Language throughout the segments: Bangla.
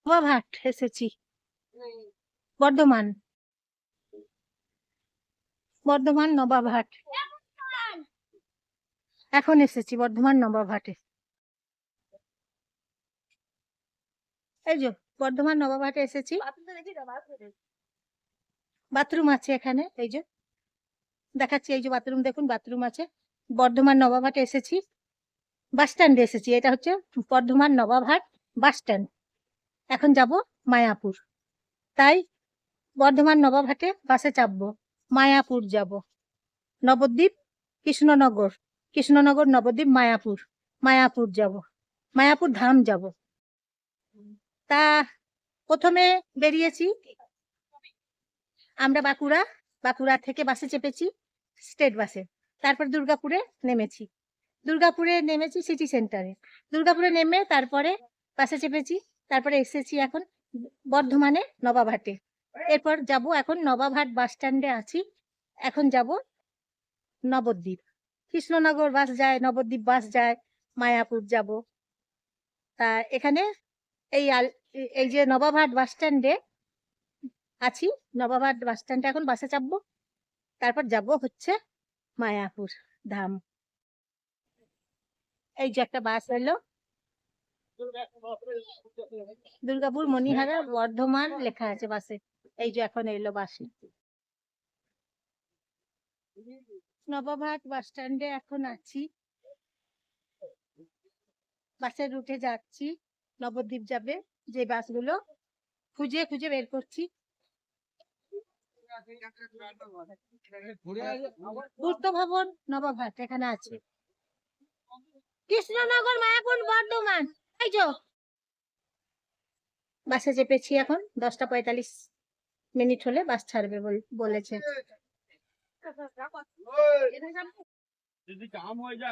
নবাবহাট এসেছি, বর্ধমান, বর্ধমান নবাবহাট। এখন এসেছি বর্ধমান নবাবহাটে। এই যে বর্ধমান নবাবহাটে এসেছি। বাথরুম আছে এখানে, এই যে দেখাচ্ছি, এই যে বাথরুম দেখুন, বাথরুম আছে। বর্ধমান নবাবহাটে এসেছি, বাস স্ট্যান্ডে এসেছি। এটা হচ্ছে বর্ধমান নবাবহাট বাস স্ট্যান্ড। এখন যাব মায়াপুর, তাই বর্ধমান নবাবহাটে বাসে চাপবো, মায়াপুর যাব। নবদ্বীপ, কৃষ্ণনগর, কৃষ্ণনগর নবদ্বীপ মায়াপুর, মায়াপুর যাব, মায়াপুর ধাম যাব। তা প্রথমে বেরিয়েছি আমরা বাঁকুড়া, বাঁকুড়া থেকে বাসে চেপেছি, স্টেট বাসে। তারপর দুর্গাপুরে নেমেছি, দুর্গাপুরে নেমেছি সিটি সেন্টারে। দুর্গাপুরে নেমে তারপরে বাসে চেপেছি, তারপরে এসেছি এখন বর্ধমানে নবাবহাটে। এরপর যাব, এখন নবাবহাট বাস স্ট্যান্ডে আছি। এখন যাব নবদ্বীপ, কৃষ্ণনগর বাস যায়, নবদ্বীপ বাস যায়, মায়াপুর যাব। তা এখানে এই যে নবাবহাট বাস স্ট্যান্ডে আছি, নবাবহাট বাস স্ট্যান্ডে এখন বাসে চাপবো, তারপর যাব হচ্ছে মায়াপুর ধাম। এই যে একটা বাস এলো, দুর্গাপুর মণিহারা বর্ধমান লেখা আছে বাসে। এই যে এখন এলো বাসে। নবাবহাট বাস স্ট্যান্ডে এখন আছি, বাসের রুটে যাচ্ছি, নবদ্বীপ যাবে যে বাসগুলো খুঁজে খুঁজে বের করছি। পূর্ত ভবন নবাবহাট এখানে আছে, কৃষ্ণনগর মায়াপুর বর্ধমান। এই যে বাসে চেপেছি, এখন 10টা 45 হলে বাস ছাড়বে বলেছে।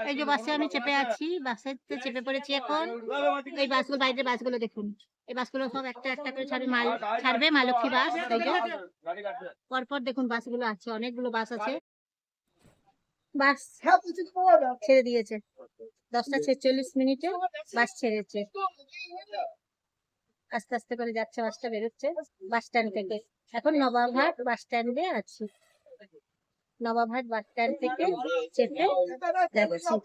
এই যে বাসে আমি চেপে আছি, বাসে চেপে পড়েছি এখন। এই বাসগুলো, বাইরের বাসগুলো দেখুন, এই বাসগুলো সব একটা একটা করে ছাড়বে, মা লক্ষ্মী বাস। এই যে পরপর দেখুন বাসগুলো আছে, অনেকগুলো বাস আছে। বাস ছেড়ে দিয়েছে, 10টা 46 বাস ছেড়েছে। আস্তে আস্তে করে যাচ্ছে, বাসটা বেরোচ্ছে বাস স্ট্যান্ড থেকে। এখন নবাবহাট বাস স্ট্যান্ডে আছি, নবাবহাট বাস স্ট্যান্ড থেকে চেপে যাচ্ছি।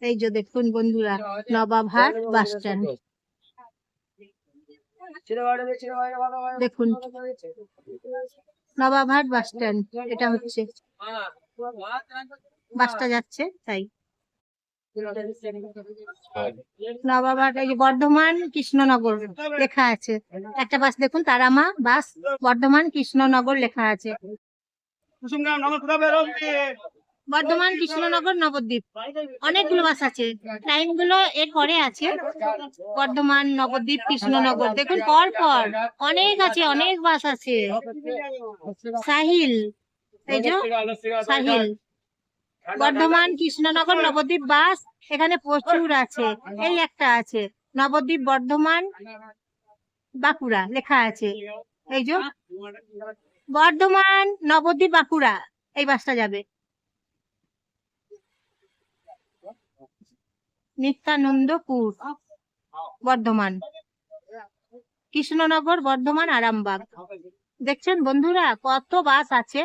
এই যে দেখুন বন্ধুরা, নবাবহাট বাস স্ট্যান্ড দেখুন, নবাবহাট বাস স্ট্যান্ড এটা হচ্ছে, বাসটা যাচ্ছে তাই। নবাবহাট, এই যে বর্ধমান কৃষ্ণনগর লেখা আছে, একটা বাস দেখুন, তারামা বাস, বর্ধমান কৃষ্ণনগর লেখা আছে। বর্ধমান কৃষ্ণনগর নবদ্বীপ, অনেকগুলো বাস আছে, টাইম গুলো এর পরে আছে। বর্ধমান নবদ্বীপ কৃষ্ণনগর দেখুন, পর পর অনেক আছে, অনেক বাস আছে। সাহিল, এই যে সাহিল, বর্ধমান কৃষ্ণনগর নবদ্বীপ বাস এখানে প্রচুর আছে। এই একটা আছে নবদ্বীপ বর্ধমান বাঁকুড়া লেখা আছে, এই যে বর্ধমান নবদ্বীপ বাঁকুড়া, এই বাসটা যাবে। নিত্যানন্দপুর বর্ধমান, কৃষ্ণনগর বর্ধমান আরামবাগ। দেখছেন বন্ধুরা কত বাস আছে,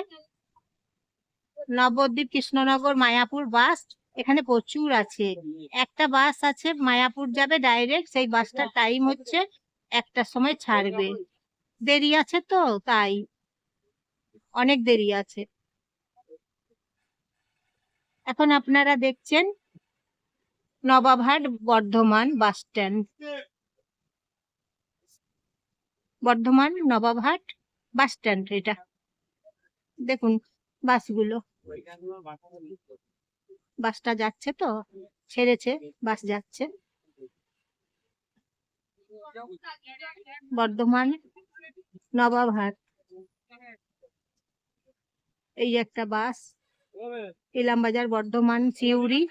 নবদ্বীপ কৃষ্ণনগর মায়াপুর বাস এখানে প্রচুর আছে। একটা বাস আছে মায়াপুর যাবে ডাইরেক্ট, সেই বাসটার টাইম হচ্ছে 1টার সময় ছাড়বে, দেরি আছে তো তাই, অনেক দেরি আছে। এখন আপনারা দেখছেন Nababhat Bardhaman bus stand, Bardhaman Nababhat bus stand এটা দেখুন বাসগুলো, বাসটা যাচ্ছে তো, ছেড়েছে, বাস যাচ্ছে। বর্ধমান নবাবহাট, এই একটা বাস, ইলামবাজার বর্ধমান সিউড়ি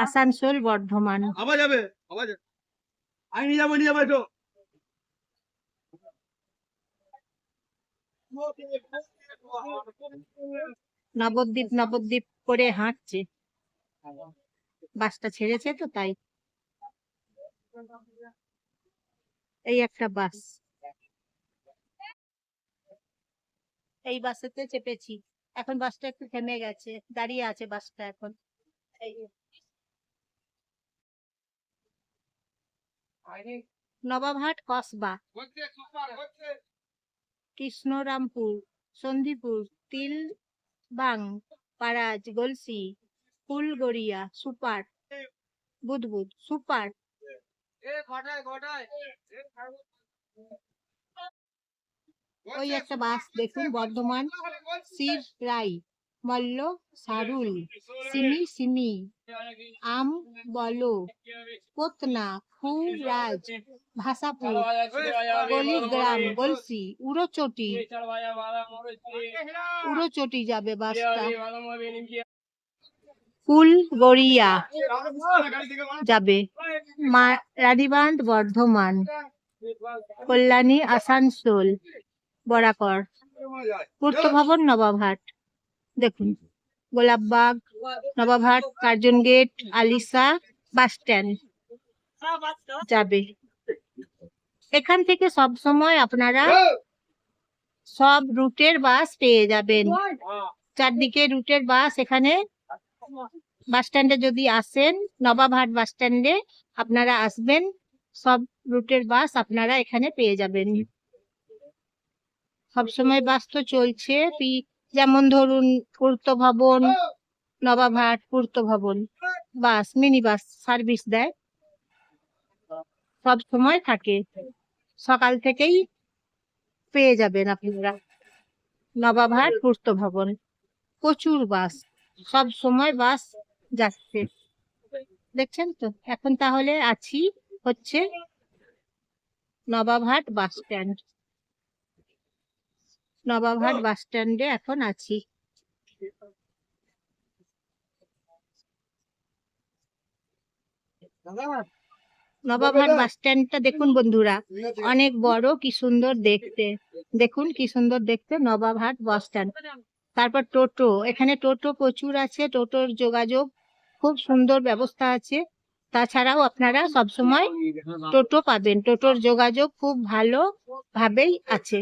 আসানসোল বর্ধমান। নবদ্বীপ নবদ্বীপ করে হাঁটছে, বাসটা ছেড়েছে তো তাই। এই একটা বাস, এই বাসেতে চেপেছি। এখন বাসটা একটু থেমে গেছে, দাঁড়িয়ে আছে বাসটা এখন। এই যে, নবাবহাট কসবা, কৃষ্ণরামপুর, সন্দীপুর, তিলবাং, পারাজ, গলসি, ফুলগড়িয়া, সুপার, বুদবুদ, সুপার। ওই একটা বাস দেখুন, বর্ধমান, শিররাই, মল্ল, সারুল, সিমি সিমি, আম বলো, পোতনা, ফুলরাজ, ভাষাপুর, গলিগ্রাম, গলসি, উড়োচটি, উড়োচটি যাবে বাসটা। ফুলগড়িয়া যাবে, রানীবাঁধ, বর্ধমান, কল্যাণী, আসানসোল, বরাকর, পূর্ত ভবন, নবাবহাট। দেখুন, Golapbag, Nawabhat, Curzon gate, Alisha bus stand যাবে। এখান থেকে সব সময় আপনারা সব রুটের বাস পেয়ে যাবেন, চারদিকে রুটের বাস। এখানে বাস স্ট্যান্ডে যদি আসেন, নবাবহাট বাস স্ট্যান্ডে আপনারা আসবেন, সব রুটের বাস আপনারা এখানে পেয়ে যাবেন। সবসময় বাস তো চলছে, যেমন ধরুন পূর্ত ভবন, নবাবহাট, পূর্ত ভবন বাস, মিনি বাস সার্ভিস দেয়, সব সময় থাকে, সকাল থেকেই পেয়ে যাবেন আপনারা। নবাবহাট, পূর্ত ভবন, প্রচুর বাস, সব সময় বাস যাচ্ছে, দেখছেন তো। এখন তাহলে আছি হচ্ছে নবাবহাট বাস স্ট্যান্ড, নবাবহাট বাস স্ট্যান্ডে এখন আছি। নবাবহাট বাস স্ট্যান্ডটা দেখুন বন্ধুরা, অনেক বড়, কি সুন্দর দেখতে, দেখুন কি সুন্দর দেখতে নবাবহাট বাস স্ট্যান্ড। তারপর টোটো, এখানে টোটো প্রচুর আছে, টোটোর যোগাযোগ খুব সুন্দর ব্যবস্থা আছে। তাছাড়াও আপনারা সবসময় টোটো পাবেন, টোটোর যোগাযোগ খুব ভালো ভাবেই আছে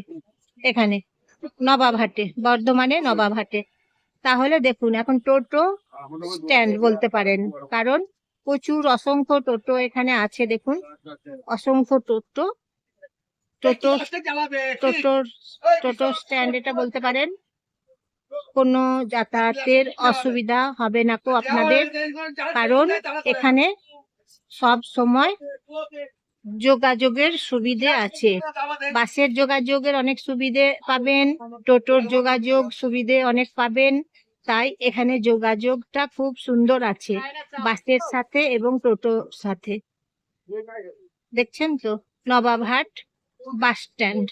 এখানে নবাবহাটে, বর্ধমানে নবাবহাটে। তাহলে দেখুন, এখন টোটো স্ট্যান্ড বলতে পারেন, কারণ প্রচুর অসংখ্য টোটো এখানে আছে। দেখুন, অসংখ্য টোটো, টোটো টোটোর টোটো স্ট্যান্ড এটা বলতে পারেন। কোনো যাতায়াতের অসুবিধা হবে না তো আপনাদের, কারণ এখানে সব সময় যোগাযোগের সুবিধে আছে। বাসের যোগাযোগের অনেক সুবিধে পাবেন, টোটোর যোগাযোগ সুবিধে অনেক পাবেন। তাই এখানে যোগাযোগটা খুব সুন্দর আছে বাসের সাথে এবং টোটোর সাথে। দেখছেন তো নবাবহাট বাস স্ট্যান্ড।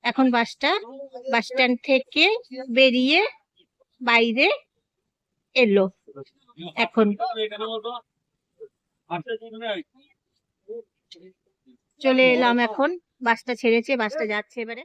এখন বাসটা বাস স্ট্যান্ড থেকে বেরিয়ে বাইরে এলো। এখন চলে এলাম, এখন বাসটা ছেড়েছে, বাসটা যাচ্ছে এবারে।